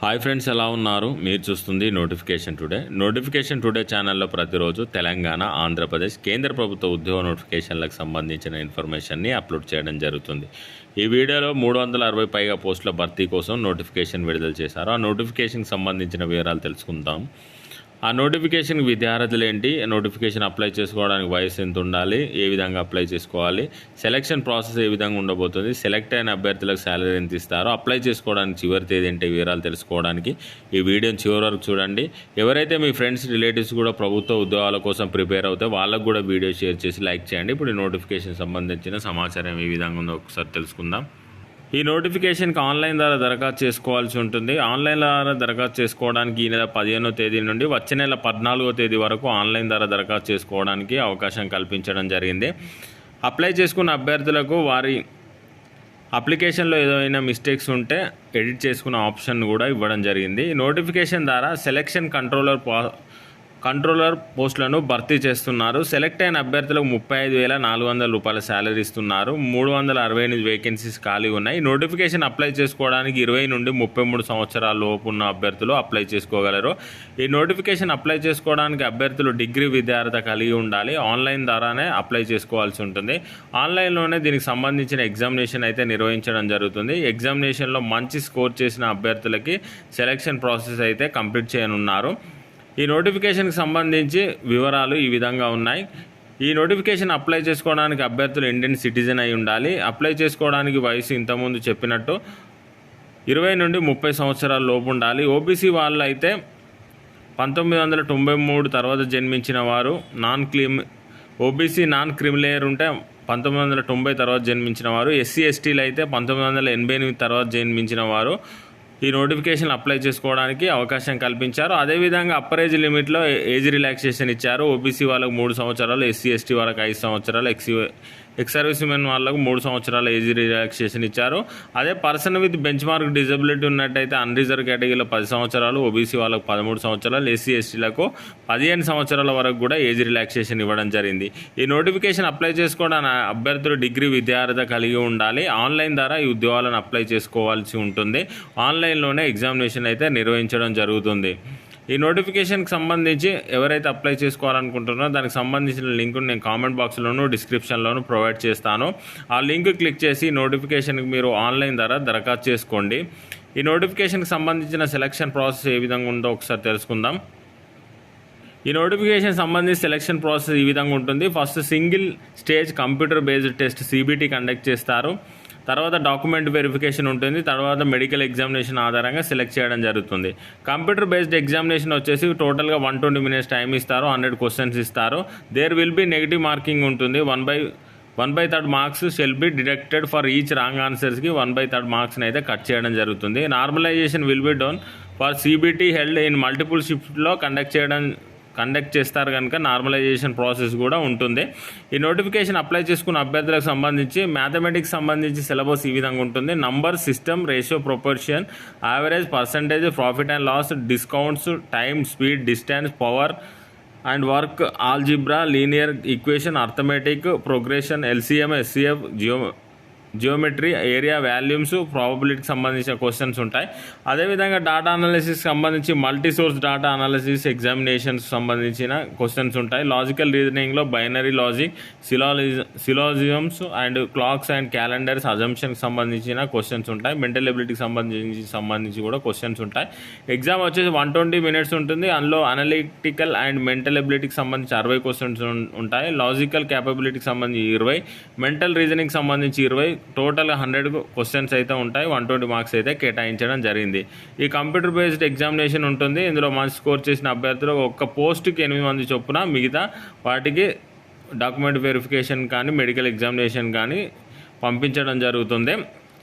Hi friends, ఎలా ఉన్నారు? మీరు చూస్తుంది నోటిఫికేషన్ టుడే ఛానల్లో ప్రతిరోజు తెలంగాణ, ఆంధ్రప్రదేశ్ కేంద్ర ప్రభుత్వ ఉద్యోగ నోటిఫికేషన్లకు సంబంధించిన ఇన్ఫర్మేషన్ని అప్లోడ్ చేయడం జరుగుతుంది. ఈ వీడియోలో 360 పైగా పోస్టుల భర్తీ కోసం నోటిఫికేషన్ విడుదల చేశారు. ఆ నోటిఫికేషన్కి సంబంధించిన వివరాలు తెలుసుకుందాం. ఆ నోటిఫికేషన్ విద్యార్థులు ఏంటి, నోటిఫికేషన్ అప్లై చేసుకోవడానికి వయసు ఎంత ఉండాలి, ఏ విధంగా అప్లై చేసుకోవాలి, సెలక్షన్ ప్రాసెస్ ఏ విధంగా ఉండబోతుంది, సెలెక్ట్ అయిన అభ్యర్థులకు శాలరీ ఎంత ఇస్తారో, అప్లై చేసుకోవడానికి చివరి తేదీ ఏంటి, వివరాలు తెలుసుకోవడానికి ఈ వీడియోని చివరి వరకు చూడండి. ఎవరైతే మీ ఫ్రెండ్స్, రిలేటివ్స్ కూడా ప్రభుత్వ ఉద్యోగాల కోసం ప్రిపేర్ అవుతే వాళ్ళకు కూడా వీడియో షేర్ చేసి లైక్ చేయండి. ఇప్పుడు ఈ నోటిఫికేషన్ సంబంధించిన సమాచారం ఏ విధంగా ఉందో ఒకసారి తెలుసుకుందాం. ఈ నోటిఫికేషన్కి ఆన్లైన్ ద్వారా దరఖాస్తు చేసుకోవాల్సి ఉంటుంది. ఆన్లైన్ ద్వారా దరఖాస్తు చేసుకోవడానికి ఈ నెల 15వ తేదీ నుండి వచ్చే నెల 14వ తేదీ వరకు ఆన్లైన్ ద్వారా దరఖాస్తు చేసుకోవడానికి అవకాశం కల్పించడం జరిగింది. అప్లై చేసుకున్న అభ్యర్థులకు వారి అప్లికేషన్లో ఏదైనా మిస్టేక్స్ ఉంటే ఎడిట్ చేసుకున్న ఆప్షన్ కూడా ఇవ్వడం జరిగింది. ఈ నోటిఫికేషన్ ద్వారా సెలక్షన్ కంట్రోలర్ పోస్టులను భర్తీ చేస్తున్నారు. సెలెక్ట్ అయిన అభ్యర్థులకు 35,400 రూపాయల శాలరీ ఇస్తున్నారు. 368 వేకెన్సీస్ ఖాళీ ఉన్నాయి. నోటిఫికేషన్ అప్లై చేసుకోవడానికి 20 నుండి 33 సంవత్సరాల లోపు ఉన్న అభ్యర్థులు అప్లై చేసుకోగలరు. ఈ నోటిఫికేషన్ అప్లై చేసుకోవడానికి అభ్యర్థులు డిగ్రీ విద్యార్హత కలిగి ఉండాలి. ఆన్లైన్ ద్వారానే అప్లై చేసుకోవాల్సి ఉంటుంది. ఆన్లైన్లోనే దీనికి సంబంధించిన ఎగ్జామినేషన్ అయితే నిర్వహించడం జరుగుతుంది. ఎగ్జామినేషన్లో మంచి స్కోర్ చేసిన అభ్యర్థులకి సెలక్షన్ ప్రాసెస్ అయితే కంప్లీట్ చేయనున్నారు. ఈ నోటిఫికేషన్కి సంబంధించి వివరాలు ఈ విధంగా ఉన్నాయి. ఈ నోటిఫికేషన్ అప్లై చేసుకోవడానికి అభ్యర్థులు ఇండియన్ సిటిజన్ అయి ఉండాలి. అప్లై చేసుకోవడానికి వయసు ఇంతకుముందు చెప్పినట్టు 20 నుండి 30 సంవత్సరాల లోపు ఉండాలి. ఓబీసీ వాళ్ళు అయితే 1993 తర్వాత జన్మించిన వారు, ఓబీసీ నాన్ క్రిమిలేయర్ ఉంటే 1990 తర్వాత జన్మించిన వారు, ఎస్సీ ఎస్టీలు అయితే 1988 తర్వాత జన్మించిన వారు ఈ నోటిఫికేషన్ అప్లై చేసుకోవడానికి అవకాశం కల్పించారు. అదేవిధంగా అప్పర్ ఏజ్ లిమిట్లో ఏజ్ రిలాక్సేషన్ ఇచ్చారు. ఓబీసీ వాళ్ళకు 3 సంవత్సరాలు, ఎస్సీ ఎస్టీ వాళ్ళకి 5 సంవత్సరాలు, ఎక్స్ సర్వీస్ మెన్ వాళ్ళకు 3 సంవత్సరాల ఏజ్ రిలాక్సేషన్ ఇచ్చారు. అదే person with bench mark disability ఉన్నట్టయితే అన్రిజర్వ్ కేటగిరీలో 10 సంవత్సరాలు, ఓబీసీ వాళ్ళకు 13 సంవత్సరాలు, ఎస్సీ ఎస్టీలకు 15 సంవత్సరాల వరకు కూడా ఏజ్ రిలాక్సేషన్ ఇవ్వడం జరిగింది. ఈ నోటిఫికేషన్ అప్లై చేసుకోవడానికి అభ్యర్థులు డిగ్రీ విద్యార్హత కలిగి ఉండాలి. ఆన్లైన్ ద్వారా ఈ ఉద్యోగాలను అప్లై చేసుకోవాల్సి ఉంటుంది. ఆన్లైన్లోనే ఎగ్జామినేషన్ అయితే నిర్వహించడం జరుగుతుంది. ఈ నోటిఫికేషన్కి సంబంధించి ఎవరైతే అప్లై చేసుకోవాలనుకుంటున్నారో దానికి సంబంధించిన లింక్ నేను కామెంట్ బాక్స్లోను, డిస్క్రిప్షన్లోను ప్రొవైడ్ చేస్తాను. ఆ లింక్ క్లిక్ చేసి నోటిఫికేషన్కి మీరు ఆన్లైన్ ద్వారా దరఖాస్తు చేసుకోండి. ఈ నోటిఫికేషన్కి సంబంధించిన సెలక్షన్ ప్రాసెస్ ఏ విధంగా ఉందో ఒకసారి తెలుసుకుందాం. ఈ నోటిఫికేషన్ సంబంధించి సెలక్షన్ ప్రాసెస్ ఈ విధంగా ఉంటుంది. First single stage computer based test CBT conduct చేస్తారు. తర్వాత డాక్యుమెంట్ వెరిఫికేషన్ ఉంటుంది. తర్వాత మెడికల్ ఎగ్జామినేషన్ ఆధారంగా సెలెక్ట్ చేయడం జరుగుతుంది. కంప్యూటర్ బేస్డ్ ఎగ్జామినేషన్ వచ్చేసి టోటల్గా 120 minutes టైం ఇస్తారు. 100 questions ఇస్తారు. There will be negative marking ఉంటుంది. 1/3 marks shall be deducted for each wrong ఆన్సర్స్కి 1/3 మార్క్స్ని అయితే కట్ చేయడం జరుగుతుంది. Normalization will be done for CBT held in multiple షిఫ్ట్లో కండక్ట్ చేస్తారు కనుక నార్మలైజేషన్ ప్రాసెస్ కూడా ఉంటుంది. ఈ నోటిఫికేషన్ అప్లై చేసుకున్న అభ్యర్థులకు సంబంధించి మ్యాథమెటిక్స్ సంబంధించి సిలబస్ ఈ విధంగా ఉంటుంది. Number, system, ratio, proportion, average, percentage, profit and loss, discounts, time, speed, distance, power and work, algebra, linear equation, arithmetic, progression, LCM, SCF, geometry, area, volumes, ప్రాబబిలిటీకి సంబంధించిన క్వశ్చన్స్ ఉంటాయి. అదేవిధంగా డేటా అనాలిసిస్ సంబంధించి multi source data analysis examinations సంబంధించిన questions ఉంటాయి. Logical రీజనింగ్లో binary logic, syllogisms and clocks and calendars, అజంప్షన్కి సంబంధించిన క్వశ్చన్స్ ఉంటాయి. మెంటల్ ఎబిలిటీకి సంబంధించి కూడా క్వశ్చన్స్ ఉంటాయి. ఎగ్జామ్ వచ్చేసి 120 minutes ఉంటుంది. అందులో అనలిటికల్ అండ్ మెంటల్ ఎబిలిటీకి సంబంధించి 60 questions ఉంటాయి. లాజికల్ క్యాపబిలిటీకి సంబంధించి 20, మెంటల్ రీజనింగ్కి సంబంధించి 20, టోటల్ 100 questions అయితే ఉంటాయి. 120 మార్క్స్ అయితే కేటాయించడం జరిగింది. ఈ కంప్యూటర్ బేస్డ్ ఎగ్జామినేషన్ ఉంటుంది. ఇందులో మంచి స్కోర్ చేసిన అభ్యర్థులు ఒక్క పోస్టుకి 8 మంది చొప్పున, మిగతా వాటికి డాక్యుమెంట్ వెరిఫికేషన్ కానీ మెడికల్ ఎగ్జామినేషన్ కానీ పంపించడం జరుగుతుంది.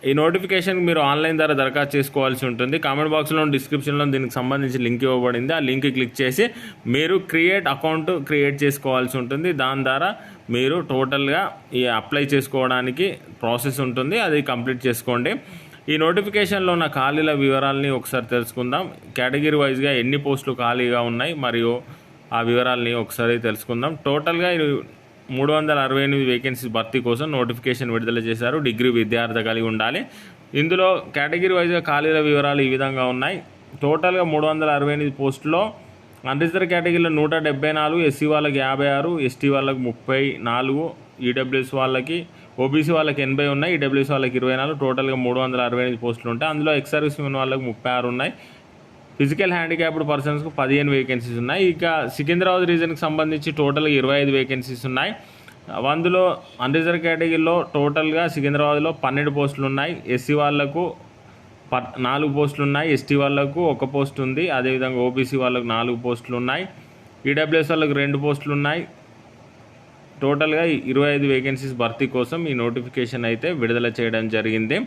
ఈ నోటిఫికేషన్ మీరు ఆన్లైన్ ద్వారా దరఖాస్తు చేసుకోవాల్సి ఉంటుంది. కామెంట్ బాక్స్లో, డిస్క్రిప్షన్లో దీనికి సంబంధించి లింక్ ఇవ్వబడింది. ఆ లింక్ క్లిక్ చేసి మీరు అకౌంట్ క్రియేట్ చేసుకోవాల్సి ఉంటుంది. దాని ద్వారా మీరు టోటల్గా ఈ అప్లై చేసుకోవడానికి ప్రాసెస్ ఉంటుంది. అది కంప్లీట్ చేసుకోండి. ఈ నోటిఫికేషన్లో ఉన్న ఖాళీల వివరాలని ఒకసారి తెలుసుకుందాం. కేటగిరీ వైజ్గా ఎన్ని పోస్టులు ఖాళీగా ఉన్నాయి మరియు ఆ వివరాలని ఒకసారి తెలుసుకుందాం. టోటల్గా 368 వేకెన్సీస్ భర్తీ కోసం నోటిఫికేషన్ విడుదల చేశారు. డిగ్రీ విద్యార్హత కలిగి ఉండాలి. ఇందులో కేటగిరీ వైజ్గా ఖాళీల వివరాలు ఈ విధంగా ఉన్నాయి. టోటల్గా 368 పోస్టులో అన్రిజర్వ్ కేటగిరీలో 174, ఎస్సీ వాళ్ళకి 56, ఎస్టీ వాళ్ళకి 34, ఈడబ్ల్యూఎస్ వాళ్ళకి ఓబీసీ వాళ్ళకి 80 ఉన్నాయి, ఈడబ్ల్యూఎస్ వాళ్ళకి 24, టోటల్గా 368 పోస్టులు ఉంటాయి. అందులో ఎక్స్ సర్వీస్ మెన్ వాళ్ళకి 36 ఉన్నాయి. ఫిజికల్ హ్యాండిక్యాప్డ్ పర్సన్స్కు 15 వేకెన్సీస్ ఉన్నాయి. ఇక సికింద్రాబాద్ రీజన్కి సంబంధించి టోటల్గా 25 వేకెన్సీస్ ఉన్నాయి. అందులో అన్రిజర్వ్ కేటగిరీలో టోటల్గా సికింద్రాబాద్లో 12 పోస్టులు ఉన్నాయి. ఎస్సీ వాళ్ళకు 4 పోస్టులు ఉన్నాయి, ఎస్టీ వాళ్ళకు 1 పోస్ట్ ఉంది, అదేవిధంగా ఓబీసీ వాళ్ళకు 4 పోస్టులు ఉన్నాయి, ఈడబ్ల్యూఎస్ వాళ్ళకు 2 పోస్టులు ఉన్నాయి. టోటల్గా 25 వేకెన్సీస్ భర్తీ కోసం ఈ నోటిఫికేషన్ అయితే విడుదల చేయడం జరిగింది.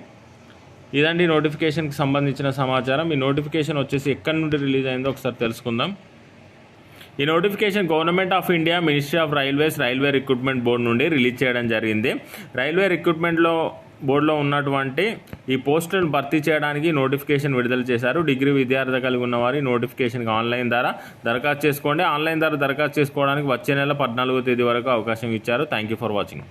ఇదండి నోటిఫికేషన్కి సంబంధించిన సమాచారం. ఈ నోటిఫికేషన్ వచ్చేసి ఎక్కడి నుండి రిలీజ్ అయిందో ఒకసారి తెలుసుకుందాం. ఈ notification government of India ministry of railways railway recruitment board నుండి రిలీజ్ చేయడం జరిగింది. రైల్వే రిక్రూట్మెంట్లో బోర్డులో ఉన్నటువంటి ఈ పోస్టులను భర్తీ చేయడానికి నోటిఫికేషన్ విడుదల చేశారు. డిగ్రీ విద్యార్థి కలిగి ఉన్నవారు ఈ నోటిఫికేషన్కి ఆన్లైన్ ద్వారా దరఖాస్తు చేసుకోండి. ఆన్లైన్ ద్వారా దరఖాస్తు చేసుకోవడానికి వచ్చే నెల 14వ తేదీ వరకు అవకాశం ఇచ్చారు. Thank you for watching.